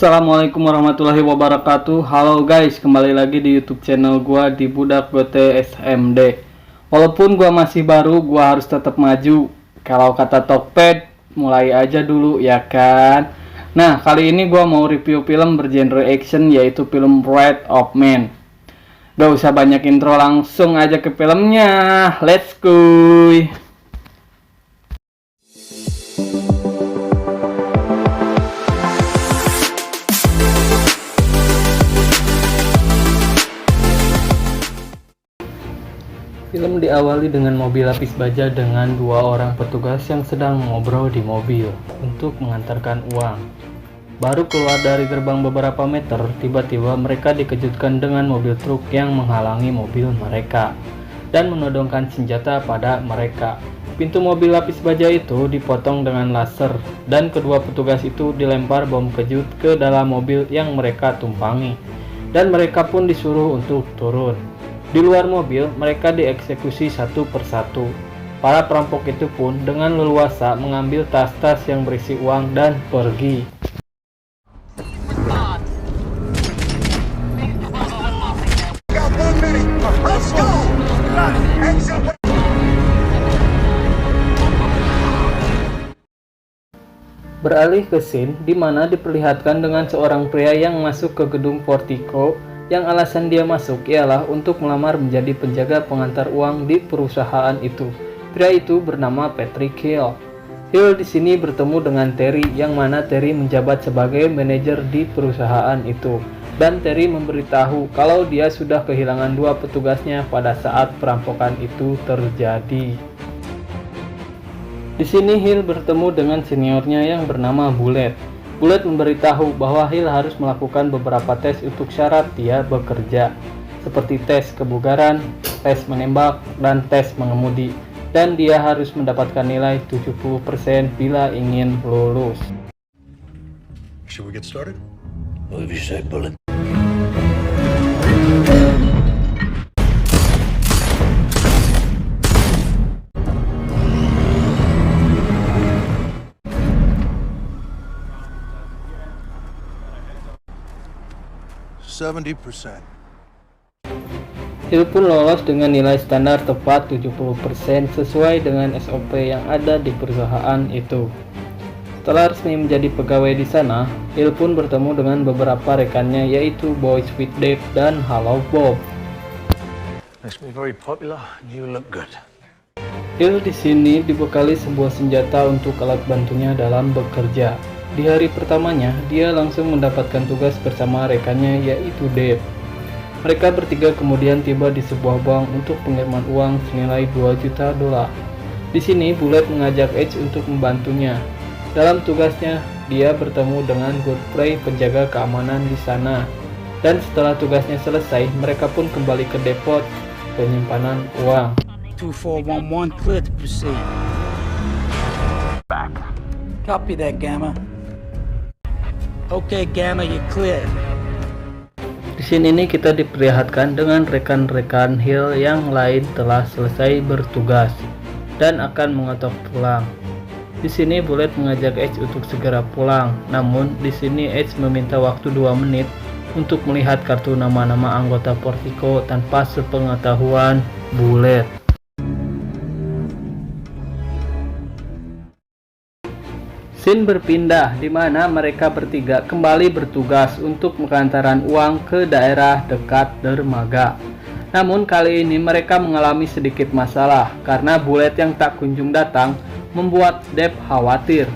Assalamualaikum warahmatullahi wabarakatuh. Halo guys, kembali lagi di YouTube channel gua di Budak Gote SMD. Walaupun gua masih baru, gua harus tetap maju. Kalau kata Tokped, mulai aja dulu ya kan. Nah, kali ini gua mau review film bergenre action, yaitu film Wrath of Man. Gak usah banyak intro, langsung aja ke filmnya. Let's go. Film diawali dengan mobil lapis baja dengan dua orang petugas yang sedang ngobrol di mobil untuk mengantarkan uang. Baru keluar dari gerbang beberapa meter, tiba-tiba mereka dikejutkan dengan mobil truk yang menghalangi mobil mereka dan menodongkan senjata pada mereka. Pintu mobil lapis baja itu dipotong dengan laser dan kedua petugas itu dilempar bom kejut ke dalam mobil yang mereka tumpangi dan mereka pun disuruh untuk turun. Di luar mobil, mereka dieksekusi satu persatu. Para perampok itu pun dengan leluasa mengambil tas-tas yang berisi uang dan pergi. Beralih ke scene di mana diperlihatkan dengan seorang pria yang masuk ke gedung Portico, yang alasan dia masuk ialah untuk melamar menjadi penjaga pengantar uang di perusahaan itu. Pria itu bernama Patrick Hill. Hill di sini bertemu dengan Terry, yang mana Terry menjabat sebagai manajer di perusahaan itu. Dan Terry memberitahu kalau dia sudah kehilangan dua petugasnya pada saat perampokan itu terjadi. Di sini Hill bertemu dengan seniornya yang bernama Bullet. Bullet memberitahu bahwa Hill harus melakukan beberapa tes untuk syarat dia bekerja, seperti tes kebugaran, tes menembak, dan tes mengemudi, dan dia harus mendapatkan nilai 70% bila ingin lulus. Should we get started? What have you said, Bullet? Hill pun lolos dengan nilai standar tepat 70% sesuai dengan SOP yang ada di perusahaan itu. Setelah resmi menjadi pegawai di sana, Hill pun bertemu dengan beberapa rekannya, yaitu Boy Sweet Dave dan Halo Bob. Makes me very popular and you look good. Hill di sini dibekali sebuah senjata untuk alat bantunya dalam bekerja. Di hari pertamanya, dia langsung mendapatkan tugas bersama rekannya, yaitu Dave. Mereka bertiga kemudian tiba di sebuah bank untuk pengiriman uang senilai $2 juta. Di sini, Bullet mengajak Edge untuk membantunya. Dalam tugasnya, dia bertemu dengan Godfrey, penjaga keamanan di sana. Dan setelah tugasnya selesai, mereka pun kembali ke depot penyimpanan uang. 2411, clear to proceed. Back. Copy that, Gamma. Okay, Gamma, you're clear. Di sini nih kita diperlihatkan dengan rekan-rekan Hill yang lain telah selesai bertugas dan akan mengetok pulang. Di sini Bullet mengajak Edge untuk segera pulang. Namun di sini Edge meminta waktu 2 menit untuk melihat kartu nama-nama anggota Portico tanpa sepengetahuan Bullet. Scene berpindah di mana mereka bertiga kembali bertugas untuk pengantaran uang ke daerah dekat dermaga. Namun kali ini mereka mengalami sedikit masalah karena Bullet yang tak kunjung datang membuat Dave khawatir.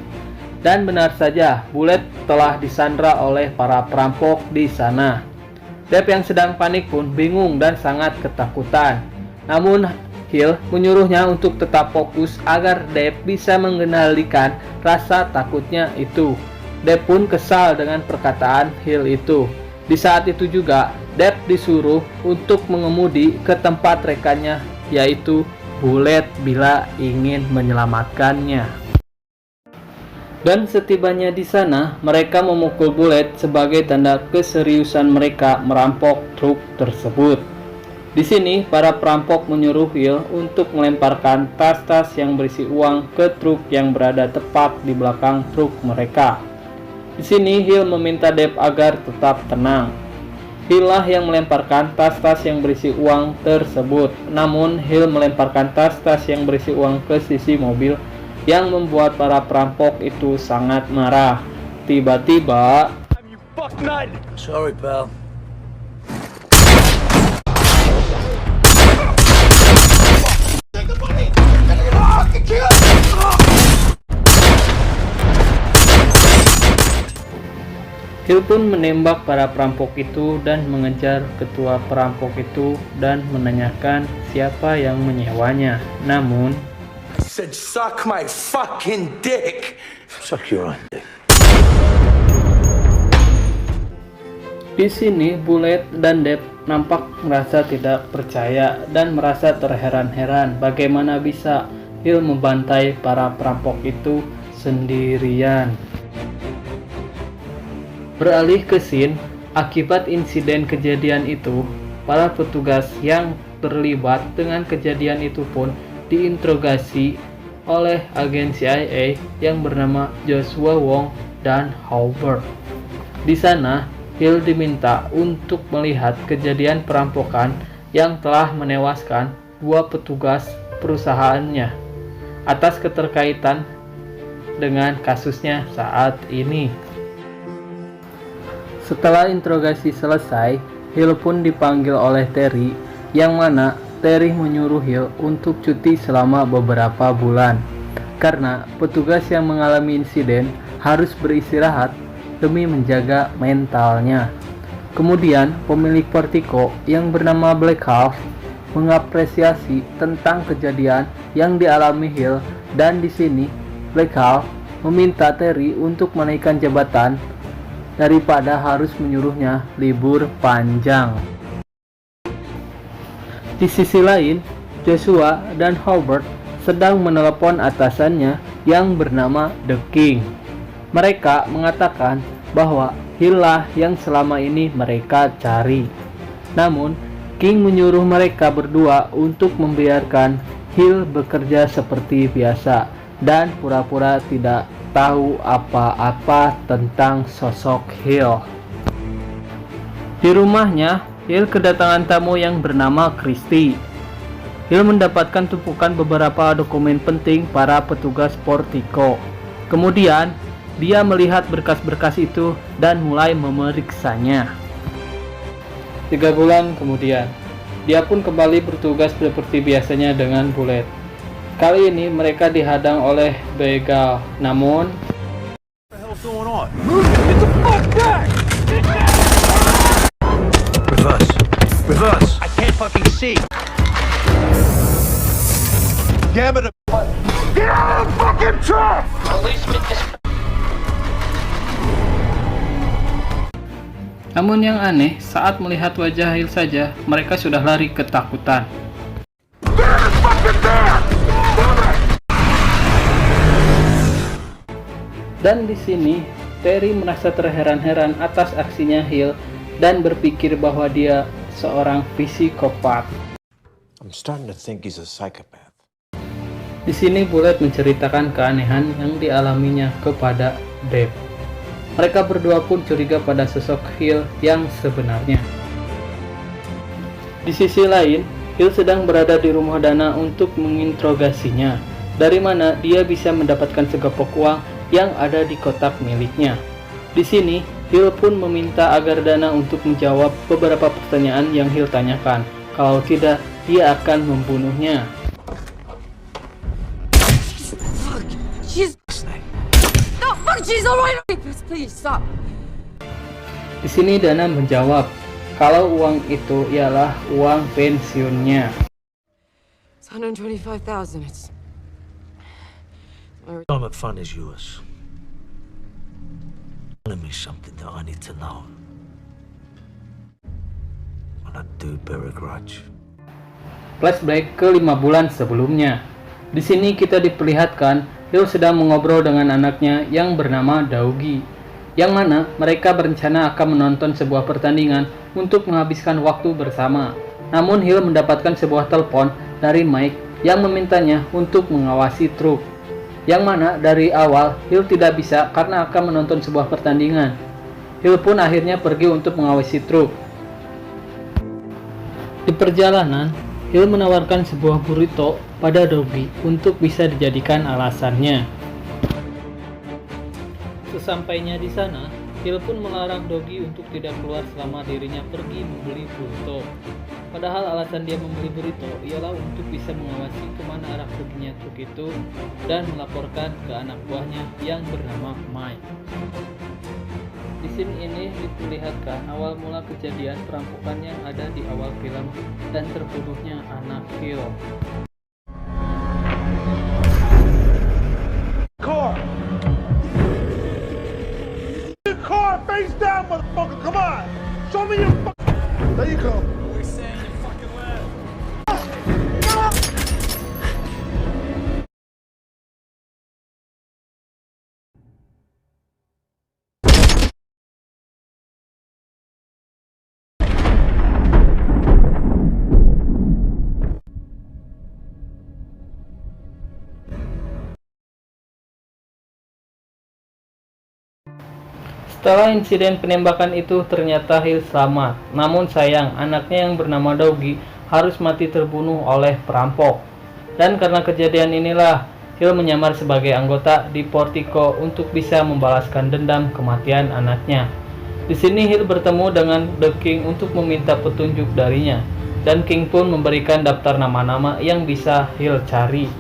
Dan benar saja, Bullet telah disandra oleh para perampok di sana. Dave yang sedang panik pun bingung dan sangat ketakutan. Namun Hill menyuruhnya untuk tetap fokus agar Dave bisa mengendalikan rasa takutnya itu. Dave pun kesal dengan perkataan Hill itu. Di saat itu juga, Dave disuruh untuk mengemudi ke tempat rekannya, yaitu Bullet, bila ingin menyelamatkannya. Dan setibanya di sana, mereka memukul Bullet sebagai tanda keseriusan mereka merampok truk tersebut. Di sini, para perampok menyuruh Hill untuk melemparkan tas-tas yang berisi uang ke truk yang berada tepat di belakang truk mereka. Di sini Hill meminta Deb agar tetap tenang. Hill lah yang melemparkan tas-tas yang berisi uang tersebut. Namun Hill melemparkan tas-tas yang berisi uang ke sisi mobil yang membuat para perampok itu sangat marah. Tiba-tiba Sorry, pal. Hill pun menembak para perampok itu dan mengejar ketua perampok itu dan menanyakan siapa yang menyewanya. Namun, I said, suck my fucking dick. Suck your own dick. di sini Bullet dan Deb nampak merasa tidak percaya dan merasa terheran-heran bagaimana bisa Hill membantai para perampok itu sendirian. Beralih ke scene, akibat insiden kejadian itu, para petugas yang terlibat dengan kejadian itu pun diinterogasi oleh agen CIA yang bernama Joshua Wong dan Howard. Di sana, Hill diminta untuk melihat kejadian perampokan yang telah menewaskan dua petugas perusahaannya atas keterkaitan dengan kasusnya saat ini. Setelah interogasi selesai, Hill pun dipanggil oleh Terry, yang mana Terry menyuruh Hill untuk cuti selama beberapa bulan, karena petugas yang mengalami insiden harus beristirahat demi menjaga mentalnya. Kemudian, pemilik Vertigo yang bernama Black Hawk mengapresiasi tentang kejadian yang dialami Hill, dan di sini Black Hawk meminta Terry untuk menaikkan jabatan daripada harus menyuruhnya libur panjang. Di sisi lain, Joshua dan Howard sedang menelepon atasannya yang bernama The King. Mereka mengatakan bahwa Hill lah yang selama ini mereka cari. Namun, King menyuruh mereka berdua untuk membiarkan Hill bekerja seperti biasa dan pura-pura tidak tahu apa-apa tentang sosok Hill. Di rumahnya, Hill kedatangan tamu yang bernama Christy. Hill mendapatkan tumpukan beberapa dokumen penting para petugas Vertigo. Kemudian, dia melihat berkas-berkas itu dan mulai memeriksanya. 3 bulan kemudian, dia pun kembali bertugas seperti biasanya dengan Bullet. Kali ini mereka dihadang oleh begal, namun What the hell's going on? Get the fuck back! Reverse. Reverse. I can't fucking see. Damn it. Get out of the fucking truck! Namun yang aneh, saat melihat wajah Hill saja, mereka sudah lari ketakutan. Dan di sini, Terry merasa terheran-heran atas aksinya Hill dan berpikir bahwa dia seorang psikopat. I'm starting to think he's a psychopath. Di sini Bullet menceritakan keanehan yang dialaminya kepada Deb. Mereka berdua pun curiga pada sosok Hill yang sebenarnya. Di sisi lain, Hill sedang berada di rumah Dana untuk menginterogasinya, dari mana dia bisa mendapatkan segepok uang yang ada di kotak miliknya. Di sini, Hill pun meminta agar Dana untuk menjawab beberapa pertanyaan yang Hill tanyakan. Kalau tidak, dia akan membunuhnya. She's alright. Please stop. Di sini Dana menjawab kalau uang itu ialah uang pensiunnya. It's 125,000. It's Retirement fund is yours. Telling me something that I need to know. And I do bear a grudge. Flashback ke 5 bulan sebelumnya. Di sini kita diperlihatkan Hill sedang mengobrol dengan anaknya yang bernama Dougie, yang mana mereka berencana akan menonton sebuah pertandingan untuk menghabiskan waktu bersama. Namun Hill mendapatkan sebuah telepon dari Mike yang memintanya untuk mengawasi truk. Yang mana dari awal Hill tidak bisa karena akan menonton sebuah pertandingan. Hill pun akhirnya pergi untuk mengawasi truk. Di perjalanan, Hill menawarkan sebuah burrito pada Doggy untuk bisa dijadikan alasannya. Sesampainya di sana, Hill pun melarang Doggy untuk tidak keluar selama dirinya pergi membeli burrito. Padahal alasan dia membeli burrito ialah untuk bisa mengawasi kemana arah perginya truk itu dan melaporkan ke anak buahnya yang bernama Mike. Di sini ini diperlihatkan awal mula kejadian perampokan yang ada di awal film dan terbunuhnya anak Hill. Car! Your car face down, motherfucker! Come on! Show me your There you go. We're saying you fucking left. Setelah insiden penembakan itu ternyata Hill selamat. Namun sayang, anaknya yang bernama Doggy harus mati terbunuh oleh perampok. Dan karena kejadian inilah Hill menyamar sebagai anggota di Portico untuk bisa membalaskan dendam kematian anaknya. Di sini Hill bertemu dengan The King untuk meminta petunjuk darinya. Dan King pun memberikan daftar nama-nama yang bisa Hill cari.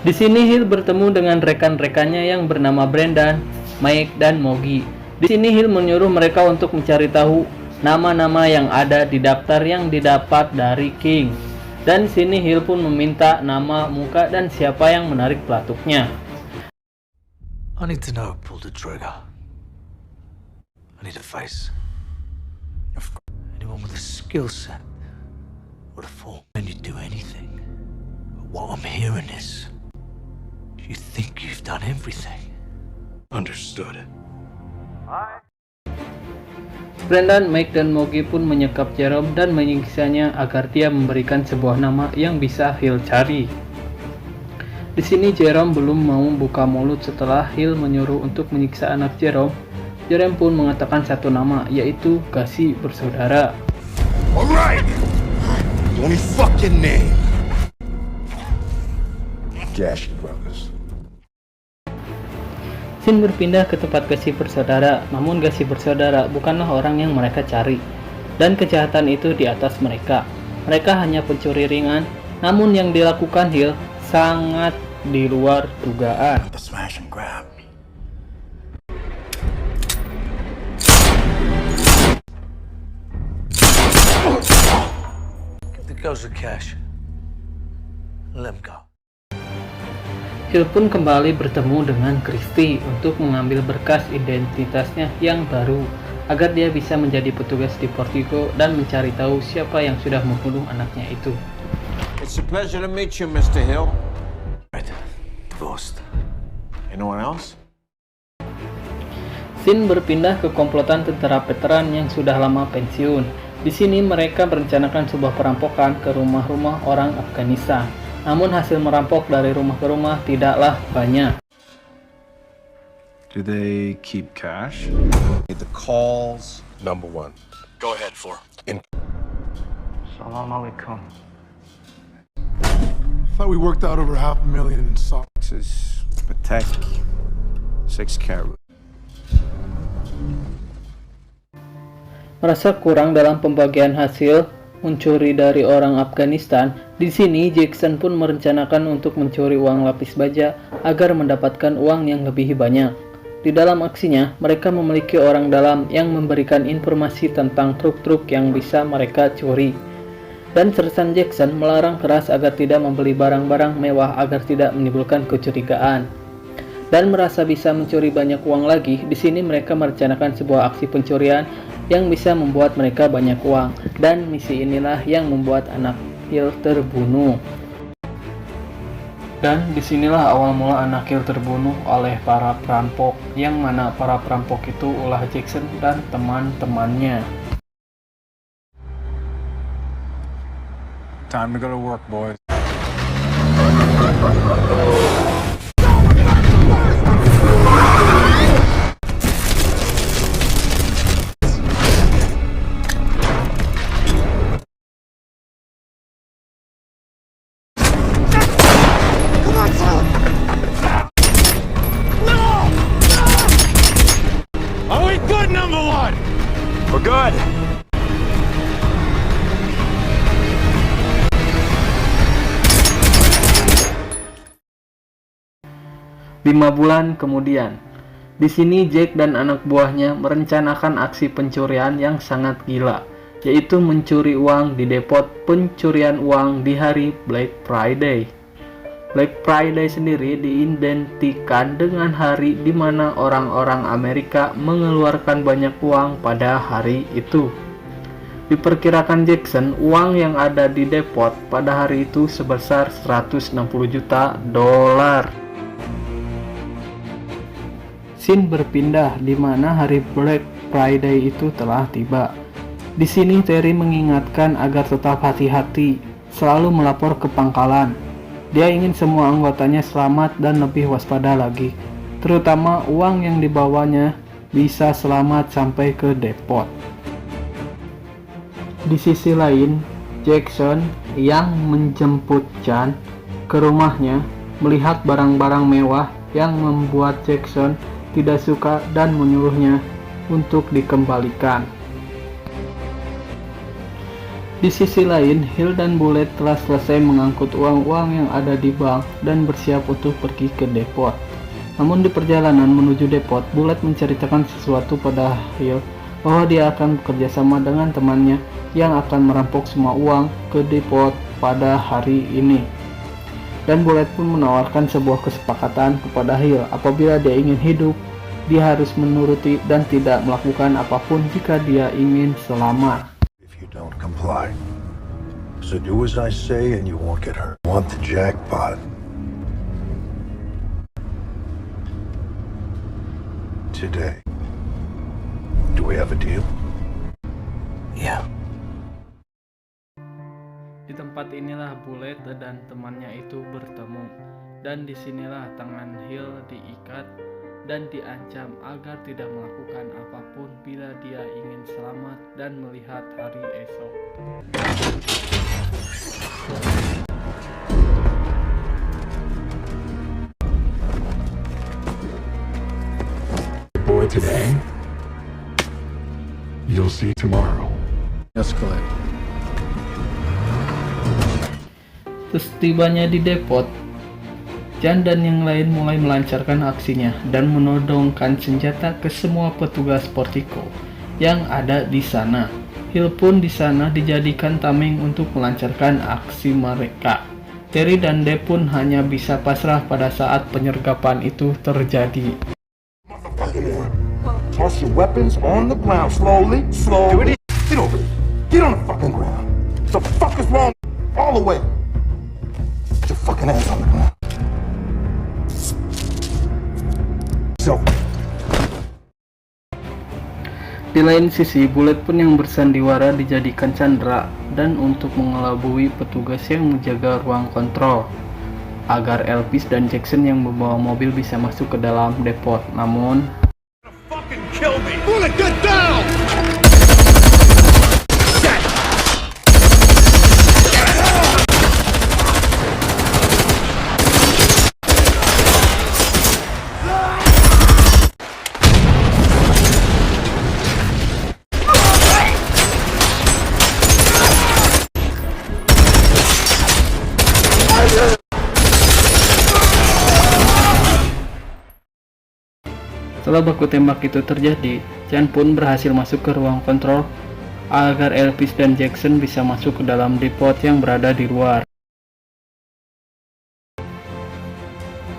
Di sini Hill bertemu dengan rekan-rekannya yang bernama Brendan, Mike, dan Mogi. Di sini Hill menyuruh mereka untuk mencari tahu nama-nama yang ada di daftar yang didapat dari King. Dan sini Hill pun meminta nama, muka, dan siapa yang menarik pelatuknya. I need to know who pulled the trigger. I need a face. Anyone with a skill set or a form. When you do anything. But what I'm hearing is, you think you've done everything. Understood. Brendan, Mike, dan Mogi pun menyekap Jerome dan menyiksanya agar dia memberikan sebuah nama yang bisa Hill cari. Di sini Jerome belum mau buka mulut setelah Hill menyuruh untuk menyiksa anak Jerome. Jerome pun mengatakan satu nama, yaitu Gacy bersaudara. Alright! Only fucking name. Gacy Brothers. Scene berpindah ke tempat Gacy bersaudara, namun Gacy bersaudara bukanlah orang yang mereka cari, dan kejahatan itu di atas mereka. Mereka hanya pencuri ringan, namun yang dilakukan Hill sangat di luar dugaan. The smash and grab. Give the girls the cash. Let them go. Hill pun kembali bertemu dengan Christy untuk mengambil berkas identitasnya yang baru agar dia bisa menjadi petugas di Portico dan mencari tahu siapa yang sudah membunuh anaknya itu. It's a pleasure to meet you, Mr. Hill. Right. Divorced. Anyone else? Scene berpindah ke komplotan tentara veteran yang sudah lama pensiun. Di sini mereka merencanakan sebuah perampokan ke rumah-rumah orang Afghanistan. Namun hasil merampok dari rumah ke rumah tidaklah banyak. Do they keep cash? The calls. Number one. Go ahead, four. Assalamualaikum. Thought we worked out over $500,000 in stock. Texas, Patek, 6 carat. Merasa kurang dalam pembagian hasil mencuri dari orang Afghanistan, di sini Jackson pun merencanakan untuk mencuri uang lapis baja agar mendapatkan uang yang lebih banyak. Di dalam aksinya, mereka memiliki orang dalam yang memberikan informasi tentang truk-truk yang bisa mereka curi. Dan Sersan Jackson melarang keras agar tidak membeli barang-barang mewah agar tidak menimbulkan kecurigaan. Dan merasa bisa mencuri banyak uang lagi, di sini mereka merencanakan sebuah aksi pencurian yang bisa membuat mereka banyak uang, dan misi inilah yang membuat anak Hill terbunuh. Dan disinilah awal mula anak Hill terbunuh oleh para perampok, yang mana para perampok itu ulah Jackson dan teman-temannya. Time to go to work, boys. Are we good, number one? We're good. 5 bulan kemudian, di sini Jack dan anak buahnya merencanakan aksi pencurian yang sangat gila, yaitu mencuri uang di depot pencurian uang di hari Black Friday. Black Friday sendiri diidentikan dengan hari di mana orang-orang Amerika mengeluarkan banyak uang pada hari itu. Diperkirakan Jackson, uang yang ada di depot pada hari itu sebesar 160 juta dolar. Scene berpindah di mana hari Black Friday itu telah tiba. Di sini Terry mengingatkan agar tetap hati-hati, selalu melapor ke pangkalan. Dia ingin semua anggotanya selamat dan lebih waspada lagi, terutama uang yang dibawanya bisa selamat sampai ke depot. Di sisi lain, Jackson yang menjemput Chan ke rumahnya melihat barang-barang mewah yang membuat Jackson tidak suka dan menyuruhnya untuk dikembalikan. Di sisi lain, Hill dan Bullet telah selesai mengangkut uang-uang yang ada di bank dan bersiap untuk pergi ke depot. Namun di perjalanan menuju depot, Bullet menceritakan sesuatu pada Hill bahwa dia akan bekerja sama dengan temannya yang akan merampok semua uang ke depot pada hari ini. Dan Bullet pun menawarkan sebuah kesepakatan kepada Hill, apabila dia ingin hidup, dia harus menuruti dan tidak melakukan apapun jika dia ingin selamat. If you don't comply, so do as I say and you won't get hurt. Want the jackpot? Today. Do we have a deal? Yeah. Di tempat inilah Bullet dan temannya itu bertemu, dan disinilah tangan Hill diikat dan diancam agar tidak melakukan apapun bila dia ingin selamat dan melihat hari esok. Boy, today, you'll see tomorrow. Escalate. Setibanya di depot, Chan dan yang lain mulai melancarkan aksinya dan menodongkan senjata ke semua petugas Portico yang ada di sana. Hill pun di sana dijadikan tameng untuk melancarkan aksi mereka. Terry dan Deb pun hanya bisa pasrah pada saat penyergapan itu terjadi. Toss your weapons on the ground slowly. Get over it. Get on the fucking ground. What the fuck is wrong? All the way. Put your fucking ass on the ground. Di lain sisi, Bullet pun yang bersandiwara dijadikan candera dan untuk mengelabui petugas yang menjaga ruang kontrol agar Elvis dan Jackson yang membawa mobil bisa masuk ke dalam depot. Namun Fucking kill me. Bullet, get down! setelah baku tembak itu terjadi, Chan pun berhasil masuk ke ruang kontrol agar Elvis dan Jackson bisa masuk ke dalam depot yang berada di luar.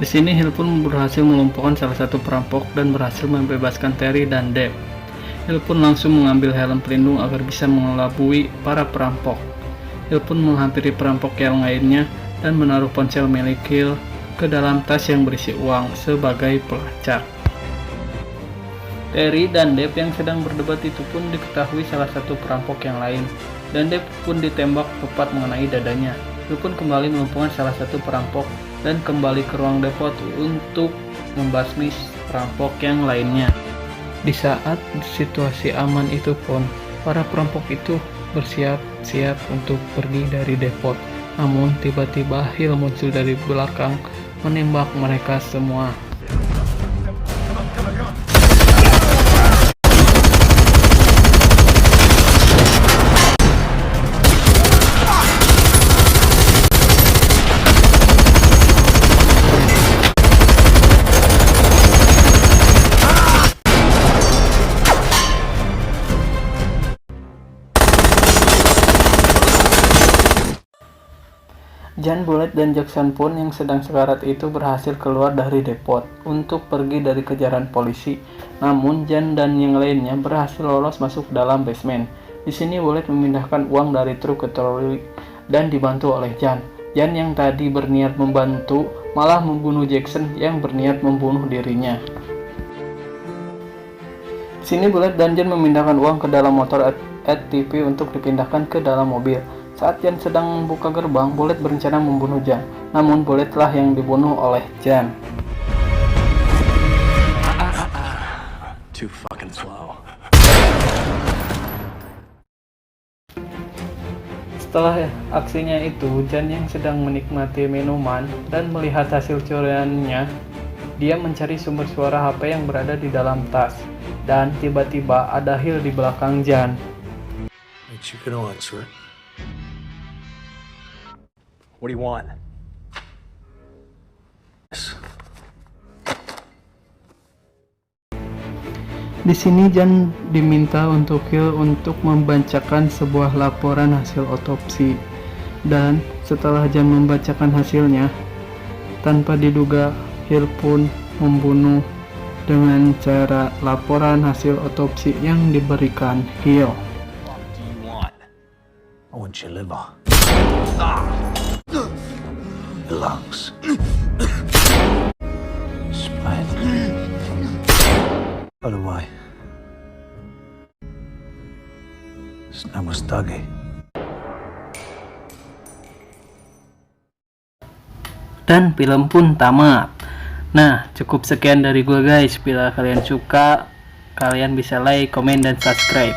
Di sini Hill pun berhasil melumpuhkan salah satu perampok dan berhasil membebaskan Terry dan Deb. Hill pun langsung mengambil helm pelindung agar bisa mengelabui para perampok. Hill pun menghampiri perampok yang lainnya dan menaruh ponsel milik Hill ke dalam tas yang berisi uang sebagai pelacak. Terry dan Deb yang sedang berdebat itu pun diketahui salah satu perampok yang lain, dan Deb pun ditembak tepat mengenai dadanya. Hill pun kembali melumpuhkan salah satu perampok dan kembali ke ruang depot untuk membasmi perampok yang lainnya. Di saat situasi aman itu pun, para perampok itu bersiap-siap untuk pergi dari depot. Namun tiba-tiba Hill muncul dari belakang menembak mereka semua. Jan, Bullet, dan Jackson pun yang sedang sekarat itu berhasil keluar dari depot untuk pergi dari kejaran polisi. Namun Jan dan yang lainnya berhasil lolos masuk dalam basement. Di sini Bullet memindahkan uang dari truk ke troli dan dibantu oleh Jan. Jan yang tadi berniat membantu malah membunuh Jackson yang berniat membunuh dirinya. Di sini Bullet dan Jan memindahkan uang ke dalam motor ATV untuk dipindahkan ke dalam mobil. Saat Jan sedang membuka gerbang, Bullet berencana membunuh Jan. Namun Bullet lah yang dibunuh oleh Jan. Too fucking slow. Setelah aksinya itu, Jan yang sedang menikmati minuman dan melihat hasil curiannya, dia mencari sumber suara HP yang berada di dalam tas. Dan tiba-tiba ada Hill di belakang Jan. You can answer it. What do you want? Di sini Jan diminta untuk Hill untuk membacakan sebuah laporan hasil otopsi. Dan setelah Jan membacakan hasilnya, tanpa diduga Hill pun membunuh dengan cara laporan hasil otopsi yang diberikan Hill. What do you want? I want your liver. The lungs. Split. By the way, his name was Dougie. Dan film pun tamat. Nah, cukup sekian dari gue guys. Bila kalian suka, kalian bisa like, komen, dan subscribe.